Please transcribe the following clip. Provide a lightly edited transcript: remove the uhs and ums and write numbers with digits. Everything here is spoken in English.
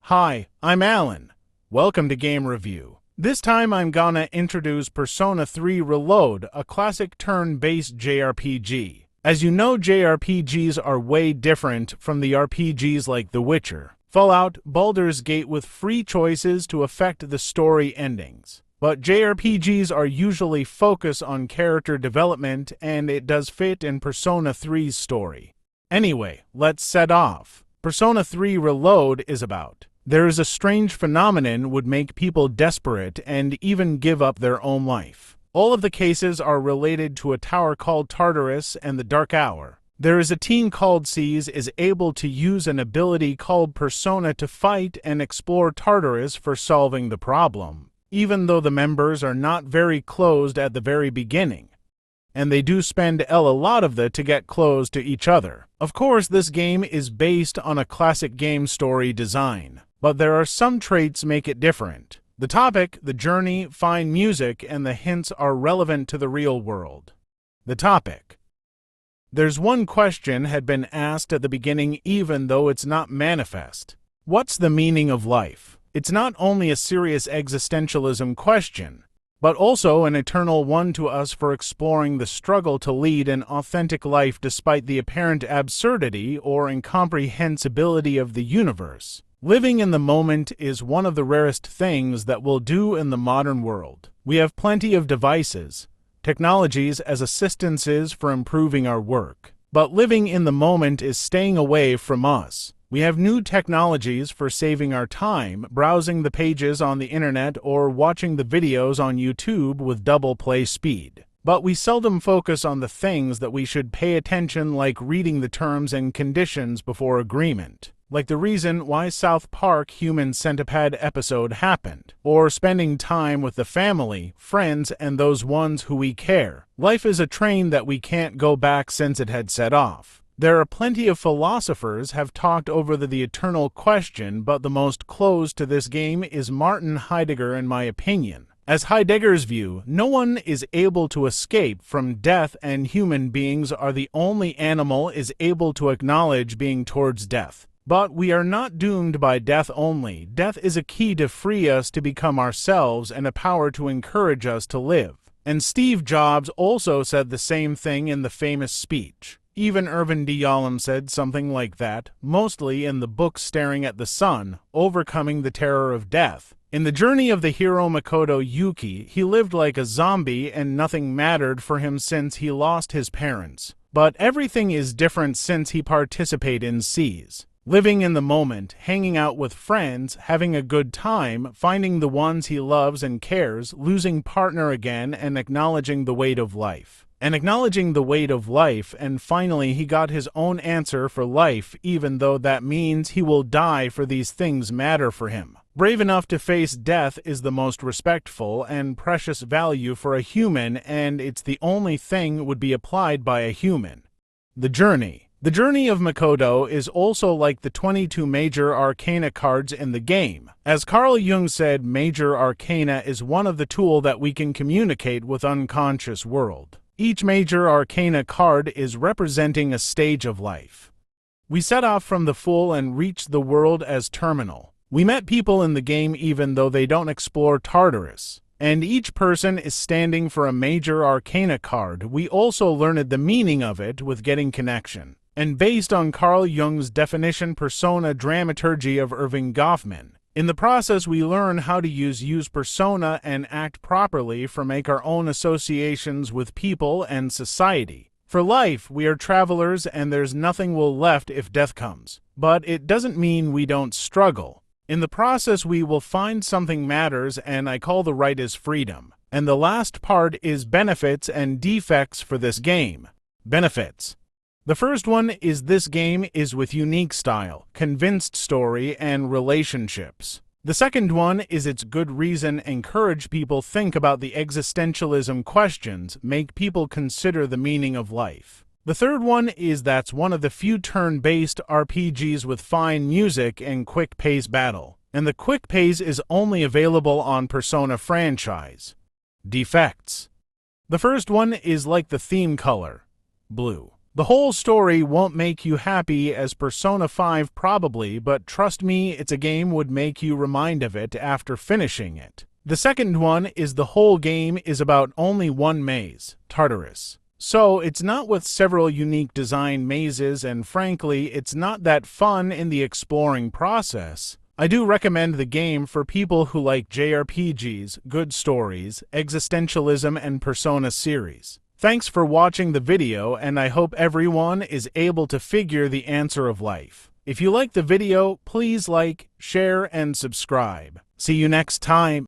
Hi, I'm Alan. Welcome to Game Review. This time I'm gonna introduce Persona 3 Reload, a classic turn-based JRPG. As you know, JRPGs are way different from the RPGs like The Witcher, Fallout, Baldur's Gate with free choices to affect the story endings. But JRPGs are usually focused on character development, and it does fit in Persona 3's story. Anyway, let's set off. Persona 3 Reload is about. There is a strange phenomenon would make people desperate and even give up their own life. All of the cases are related to a tower called Tartarus and the Dark Hour. There is a team called Seas is able to use an ability called Persona to fight and explore Tartarus for solving the problem, even though the members are not very closed at the very beginning. And they do spend a lot of the to get close to each other. Of course, this game is based on a classic game story design, but there are some traits make it different. The topic, the journey, fine music, and the hints are relevant to the real world. The topic. There's one question had been asked at the beginning even though it's not manifest. What's the meaning of life? It's not only a serious existentialism question, but also an eternal one to us for exploring the struggle to lead an authentic life despite the apparent absurdity or incomprehensibility of the universe. Living in the moment is one of the rarest things that we'll do in the modern world. We have plenty of devices, technologies as assistances for improving our work. But living in the moment is staying away from us. We have new technologies for saving our time, browsing the pages on the internet or watching the videos on YouTube with double play speed. But we seldom focus on the things that we should pay attention, like reading the terms and conditions before agreement. Like the reason why South Park Human Centipede episode happened, or spending time with the family, friends, and those ones who we care. Life is a train that we can't go back since it had set off. There are plenty of philosophers have talked over the eternal question, but the most close to this game is Martin Heidegger in my opinion. As Heidegger's view, no one is able to escape from death, and human beings are the only animal is able to acknowledge being towards death. But we are not doomed by death only. Death is a key to free us to become ourselves and a power to encourage us to live. And Steve Jobs also said the same thing in the famous speech. Even Irvin D. Yalom said something like that, mostly in the book Staring at the Sun, Overcoming the Terror of Death. In the journey of the hero Makoto Yuki, he lived like a zombie and nothing mattered for him since he lost his parents. But everything is different since he participated in Seas. Living in the moment, hanging out with friends, having a good time, finding the ones he loves and cares, losing partner again, and acknowledging the weight of life. And finally he got his own answer for life, even though that means he will die, for these things matter for him. Brave enough to face death is the most respectful and precious value for a human, and it's the only thing would be applied by a human. The journey. The journey of Makoto is also like the 22 major arcana cards in the game. As Carl Jung said, major arcana is one of the tools that we can communicate with unconscious world. Each major arcana card is representing a stage of life. We set off from the full and reached the world as terminal. We met people in the game even though they don't explore Tartarus. And each person is standing for a major arcana card. We also learned the meaning of it with getting connection. And based on Carl Jung's definition persona dramaturgy of Irving Goffman. In the process we learn how to use persona and act properly for make our own associations with people and society. For life, we are travelers and there's nothing will left if death comes. But it doesn't mean we don't struggle. In the process we will find something matters, and I call the right is freedom. And the last part is benefits and defects for this game. Benefits. The first one is this game is with unique style, convinced story, and relationships. The second one is its good reason encourage people think about the existentialism questions, make people consider the meaning of life. The third one is that's one of the few turn-based RPGs with fine music and quick pace battle. And the quick pace is only available on Persona franchise. Defects. The first one is like the theme color, blue. The whole story won't make you happy as Persona 5 probably, but trust me, it's a game would make you remind of it after finishing it. The second one is the whole game is about only one maze, Tartarus. So it's not with several unique design mazes, and frankly, it's not that fun in the exploring process. I do recommend the game for people who like JRPGs, good stories, Existentialism, and Persona series. Thanks for watching the video, and I hope everyone is able to figure the answer of life. If you like the video, please like, share, and subscribe. See you next time.